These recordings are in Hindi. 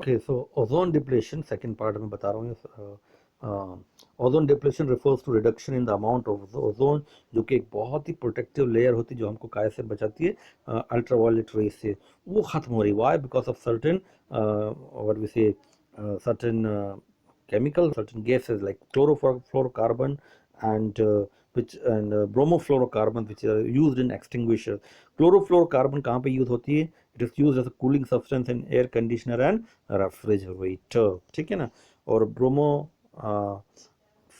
Okay, so ozone depletion, second part में बता रहा हूँ ozone depletion refers to reduction in the amount of ozone, जो कि एक बहुत ही प्रोटेक्टिव लेयर होती है जो हमको काय से बचाती है, अल्ट्रावायलेट रेस से, वो खत्म हो रही है। Why? Because of certain what we say certain chemical, certain gases like chlorofluorocarbon and bromofluorocarbon which are used in extinguisher. Chlorofluorocarbon कहाँ पे यूज होती है? It is used as a cooling substance in air conditioner and refrigerator, ठीक है ना। और ब्रोमो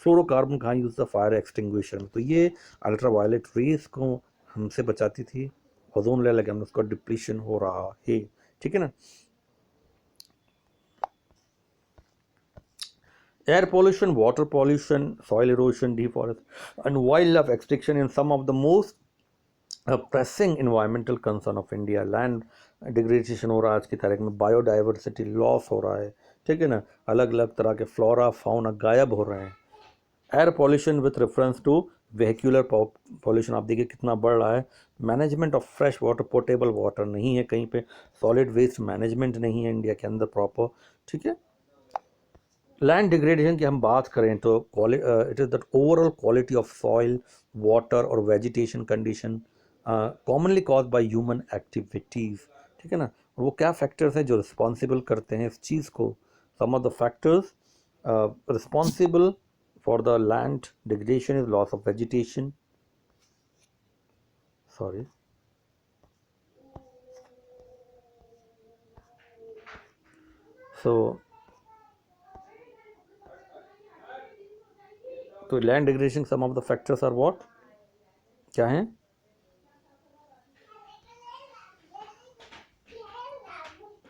फ्लोरोकार्बन कहाँ यूज था? फायर एक्सटिंग्विशर में। तो ये अल्ट्रावायलेट रेस को हमसे बचाती थी, ओजोन लेयर लगे हम उसका डिप्लीशन हो रहा है, ठीक है ना। Air pollution, water pollution, soil erosion, deforestation, and wildlife extinction in some of the most pressing environmental concern of India. Land degradation हो रहा है आज की तारीख में, बायोडाइवर्सिटी लॉस हो रहा है, ठीक है ना, अलग अलग तरह के फ्लोरा फाउना गायब हो रहे हैं। Air pollution with reference to vehicular pollution आप देखिए कितना बढ़ रहा है। Management of fresh water, portable water नहीं है कहीं पे, सॉलिड वेस्ट मैनेजमेंट नहीं है इंडिया के अंदर प्रॉपर, ठीक है। लैंड डिग्रेडेशन की हम बात करें तो it is that overall quality of soil, water और vegetation condition commonly cause by human activities, ठीक है ना। और वो क्या फैक्टर्स हैं जो रिस्पॉन्सिबल करते हैं इस चीज़ को? Some of the factors responsible for the land degradation is loss of vegetation, sorry, so तो land degradation some of the factors are what, क्या हैं?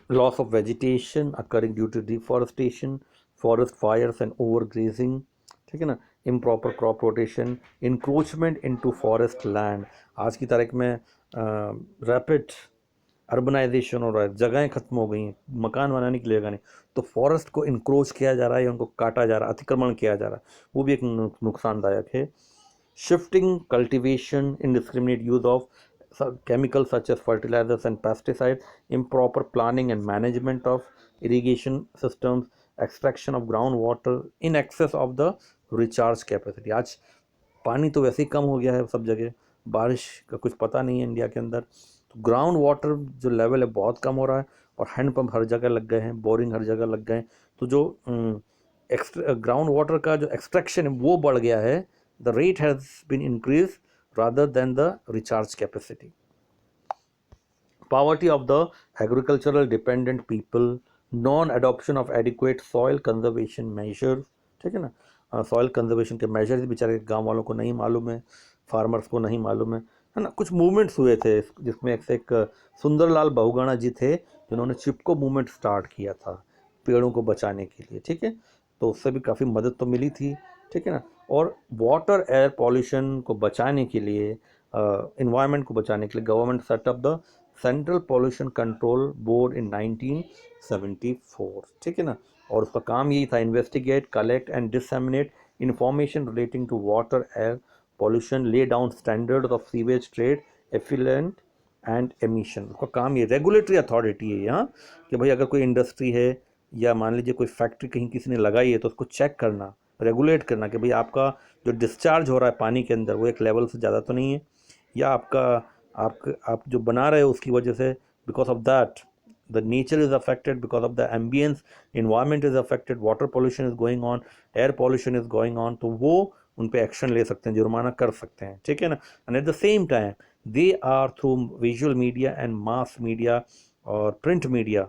Loss of vegetation occurring due to deforestation, forest fires and overgrazing, ठीक है ना, improper crop rotation, encroachment into forest land। आज की तारीख में रैपिड अर्बनाइजेशन हो रहा है, जगहें खत्म हो गई हैं, मकान बनाने की जगह नहीं, तो फॉरेस्ट को इंक्रोच किया जा रहा है, उनको काटा जा रहा है, अतिक्रमण किया जा रहा है, वो भी एक नुकसानदायक है। Shifting cultivation, indiscriminate use of chemicals such as fertilizers and pesticides, improper planning and management of irrigation systems, extraction of groundwater in excess of the recharge capacity। आज पानी तो वैसे ही कम हो गया है सब जगह, बारिश का कुछ पता नहीं है इंडिया के अंदर, तो ग्राउंड वाटर जो लेवल है बहुत कम हो रहा है, और हैंड पंप हर जगह लग गए हैं, बोरिंग हर जगह लग गए हैं, तो जो ग्राउंड वाटर का जो एक्सट्रैक्शन है वो बढ़ गया है, the rate has been increased rather than the recharge capacity. Poverty of the agricultural dependent people, non-adoption of adequate soil conservation measures, ठीक है ना, सॉइल कंजर्वेशन के मेजर्स बेचारे गांव वालों को नहीं मालूम है, फार्मर्स को नहीं मालूम है ना। कुछ मूवमेंट्स हुए थे जिसमें एक सुंदरलाल बहुगुणा जी थे जिन्होंने चिपको मूवमेंट स्टार्ट किया था पेड़ों को बचाने के लिए, ठीक है, तो उससे भी काफ़ी मदद तो मिली थी, ठीक है ना। और वाटर एयर पॉल्यूशन को बचाने के लिए, इन्वायरमेंट को बचाने के लिए government set up the central pollution control board in 1974, ठीक है ना। और उसका काम यही था, investigate, collect and disseminate information relating to water air pollution, lay down standard of sewage trade, effluent and emission. उसका काम ये रेगुलेटरी अथॉरिटी है यहाँ, कि भाई अगर कोई इंडस्ट्री है या मान लीजिए कोई फैक्ट्री कहीं किसी ने लगाई है तो उसको चेक करना, रेगुलेट करना कि भाई आपका जो डिस्चार्ज हो रहा है पानी के अंदर वो एक लेवल से ज़्यादा तो नहीं है, या आप जो बना रहे हो उसकी वजह से, because of that the nature is affected, because of the ambience environment is affected, water pollution is going on, air pollution is going on, तो वो उन पर एक्शन ले सकते हैं, जुर्माना कर सकते हैं, ठीक है ना। And at the same time they are through visual media and mass media और print media,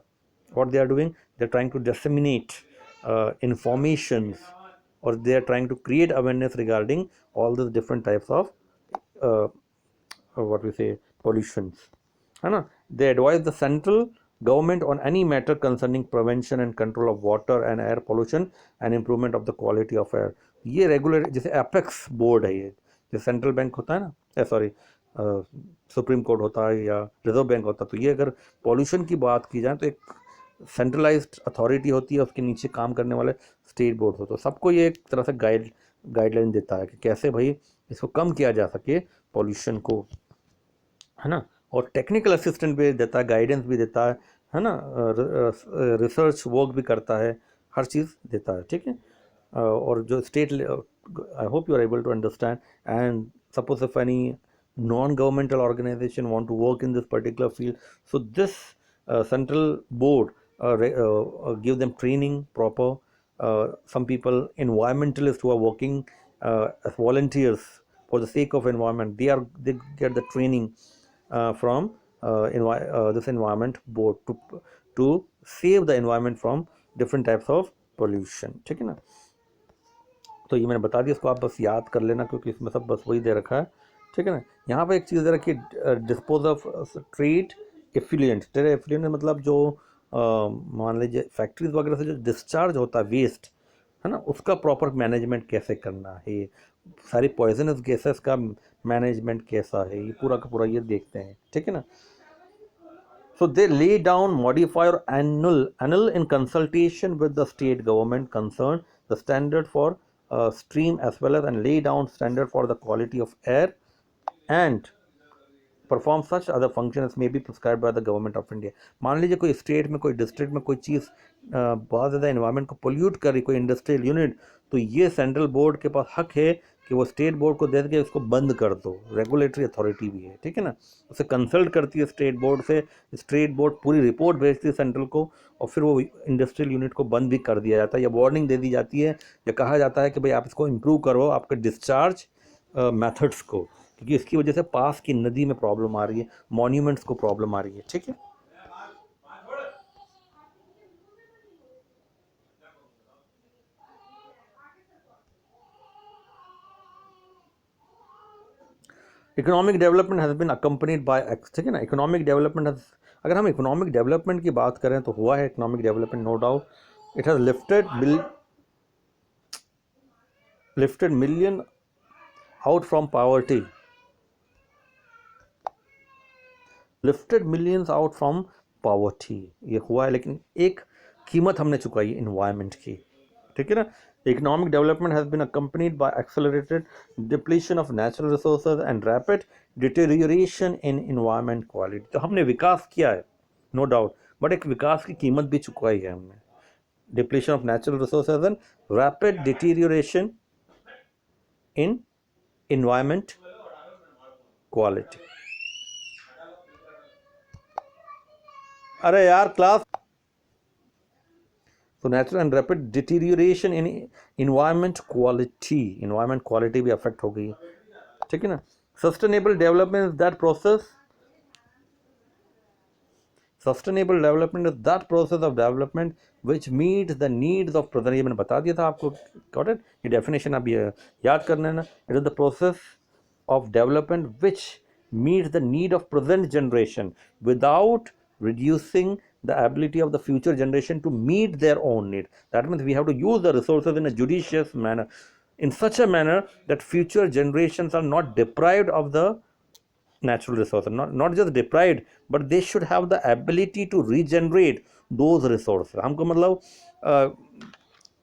what they are doing, they're trying to disseminate informations, or they are trying to create awareness regarding all these different types of uh, what we say pollutions, है ना। they advise the central government on any matter concerning prevention and control of water and air pollution and improvement of the quality of air। ये रेगुलर, जैसे एपेक्स बोर्ड है, ये जो सेंट्रल बैंक होता है ना, सॉरी सुप्रीम कोर्ट होता है या रिजर्व बैंक होता है, तो ये अगर पॉल्यूशन की बात की जाए तो एक सेंट्रलाइज्ड अथॉरिटी होती है, उसके नीचे काम करने वाले स्टेट बोर्ड होते हैं, तो सबको ये एक तरह से गाइडलाइन देता है कि कैसे भाई इसको कम किया जा सके पॉल्यूशन को, है ना। और टेक्निकल असिस्टेंट भी देता है, गाइडेंस भी देता है ना, रिसर्च वर्क भी करता है, हर चीज़ देता है, ठीक है। और जो state, I hope you are able to understand. And suppose if any non-governmental organization want to work in this particular field, so this central board give them training proper. Some people, environmentalists who are working as volunteers for the sake of environment, they get the training from this environment board to save the environment from different types of pollution, ठीक है ना। तो ये मैंने बता दिया, इसको आप बस याद कर लेना क्योंकि इसमें सब बस वही दे रखा है, ठीक है ना। यहाँ पे एक चीज़ दे रखी है, dispose of trade effluent. Trade effluent मतलब जो मान लीजिए फैक्ट्रीज वगैरह से जो डिस्चार्ज होता है वेस्ट, है ना, उसका प्रॉपर मैनेजमेंट कैसे करना है, सारी पॉइजनस गैसेस का मैनेजमेंट कैसा है, ये पूरा का पूरा ये देखते हैं, ठीक है ना। So they lay down, modify or annul in consultation with the state government concerned the standard for stream as well as, and lay down standard for the quality of air and perform such other functions may be prescribe by the government of India. मान लीजिए कोई स्टेट में, कोई डिस्ट्रिक्ट में कोई चीज़ बहुत ज़्यादा इन्वायरमेंट को पोल्यूट कर रही, कोई इंडस्ट्रियल यूनिट, तो ये सेंट्रल बोर्ड के पास हक है कि वो स्टेट बोर्ड को दे के उसको बंद कर दो। रेगुलेटरी अथॉरिटी भी है, ठीक है ना, उसे कंसल्ट करती है स्टेट बोर्ड से, स्टेट बोर्ड पूरी रिपोर्ट भेजती है सेंट्रल को, और फिर वो इंडस्ट्रियल यूनिट को बंद भी कर दिया जाता है, या वार्निंग दे दी जाती है, या कहा जाता है कि भाई आप इसको इम्प्रूव करो आपके डिस्चार्ज मेथड्स को, क्योंकि इसकी वजह से पास की नदी में प्रॉब्लम आ रही है, मॉन्यूमेंट्स को प्रॉब्लम आ रही है, ठीक है। Economic development has been accompanied by, ठीक है ना, इकोनॉमिक डेवलपमेंट हैज़, अगर हम इकोनॉमिक डेवलपमेंट की बात करें तो हुआ है economic development, no doubt. It has lifted million out from poverty, lifted millions out from poverty, ये हुआ है, लेकिन एक कीमत हमने चुकाई है इन्वायरमेंट की, ठीक है ना। Economic development has been accompanied by accelerated depletion of natural resources and rapid deterioration in environment quality. तो हमने विकास किया है, नो डाउट, बट एक विकास की कीमत भी चुकाई है हमने। Depletion of natural resources and rapid deterioration in environment quality. अरे यार क्लास, तो natural and rapid deterioration in environment quality भी अफेक्ट हो गई है, ठीक है ना। Sustainable development is that process, sustainable development is that process of development which meet the needs of present, ये मैंने बता दिया था आपको, गॉट इट, ये डेफिनेशन आप ये याद करना है ना। It is the process of development which meets the need of present generation without reducing the ability of the future generation to meet their own need. That means we have to use the resources in a judicious manner, in such a manner that future generations are not deprived of the natural resources, not just deprived, but they should have the ability to regenerate those resources. हमको मतलब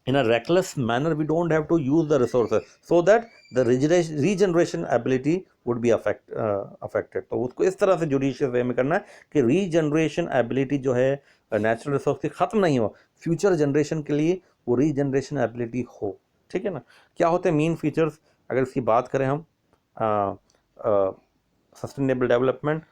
in a reckless manner we don't have to use the resources so that the regeneration ability would be affected. तो उसको इस तरह से जुडिशियस वे में करना है कि रीजनरेशन एबिलिटी जो है नेचुरल रिसोर्स की ख़त्म नहीं हो, फ्यूचर जनरेशन के लिए वो रीजनरेशन एबिलिटी हो, ठीक है ना। क्या होते हैं मेन फीचर्स, अगर इसकी बात करें हम, sustainable development,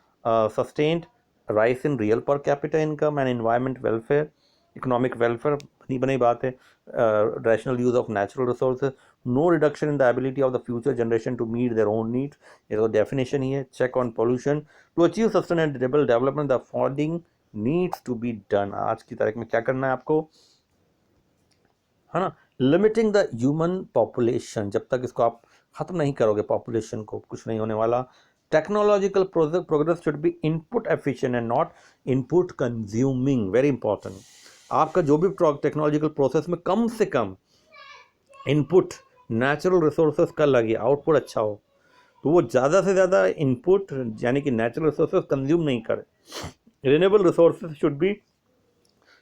sustained rise in real per capita income and environment welfare, economic welfare बनी बनी बात है, rational use of natural resources, no reduction in the ability of the future generation to meet their own needs, ये तो डेफिनेशन ही है। Check on pollution, to achieve sustainable development the following needs to be done. आज की तारीख में क्या करना है आपको, है ना, लिमिटिंग द ह्यूमन पॉपुलेशन, जब तक इसको आप ख़त्म नहीं करोगे पॉपुलेशन को कुछ नहीं होने वाला। Technological progress should be input efficient and not input consuming, very important. आपका जो भी टेक्नोलॉजिकल प्रोसेस में कम से कम इनपुट नेचुरल रिसोर्सेज का लगे, आउटपुट अच्छा हो, तो वो ज़्यादा से ज़्यादा इनपुट यानी कि नेचुरल रिसोर्सेज कंज्यूम नहीं करे। Renewable resources should be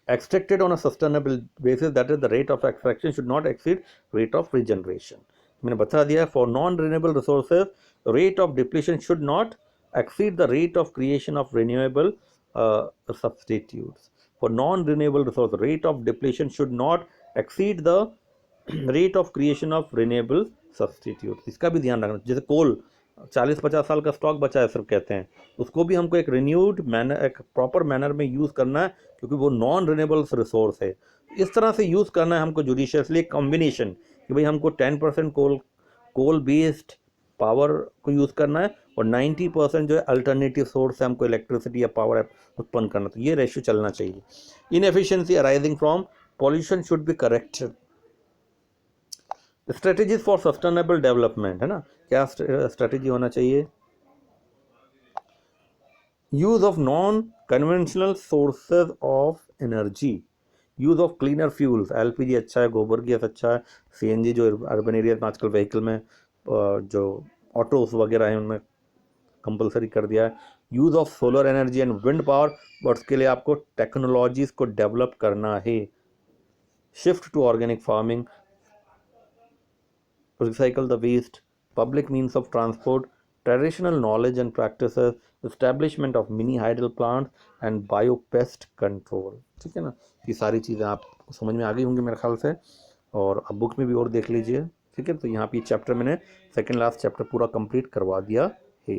extracted on a sustainable basis, that is the rate of extraction should not exceed rate of regeneration. मैंने बता दिया, for non renewable resources rate of depletion should not exceed the rate of creation of renewable substitutes. For non-renewable resource, rate of depletion should not exceed the rate of creation of renewable substitutes. इसका भी ध्यान रखना. जैसे कोल 40-50 साल का स्टॉक बचा है सिर्फ कहते हैं, उसको भी हमको एक रिन्यूड मैनर, एक प्रॉपर मैनर में यूज़ करना है, क्योंकि वो नॉन रिन्यूएबल रिसोर्स है. इस तरह से यूज़ करना है हमको जुडिशियसली, कॉम्बिनेशन कि भाई हमको 10% कोल बेस्ड पावर को यूज़ करना है और 90% जो है अल्टरनेटिव सोर्स है हमको इलेक्ट्रिसिटी या पावर उत्पन्न करना. तो ये रेशियो चलना चाहिए. Inefficiency arising from pollution should be corrected. Strategies for sustainable development है ना, क्या स्ट्रेटेजी होना चाहिए? Use of non conventional sources of energy, use of cleaner fuels. LPG अच्छा है, गोबर गैस अच्छा है, सीएनजी जो अर्बन एरिया में आजकल व्हीकल में जो ऑटोस वगैरह हैं उनमें कंपलसरी कर दिया है. Use of solar energy and wind power, but उसके लिए आपको टेक्नोलॉजीज को डेवलप करना है. Shift to organic farming, recycle the waste, public means of transport, traditional knowledge and practices, establishment of mini hydel plants and biopest control. ठीक है ना, ये सारी चीज़ें आपको समझ में आ गई होंगी मेरे ख्याल से, और अब बुक में भी और देख लीजिए. ठीक है, तो यहाँ पे चैप्टर मैंने सेकंड लास्ट चैप्टर पूरा कंप्लीट करवा दिया है.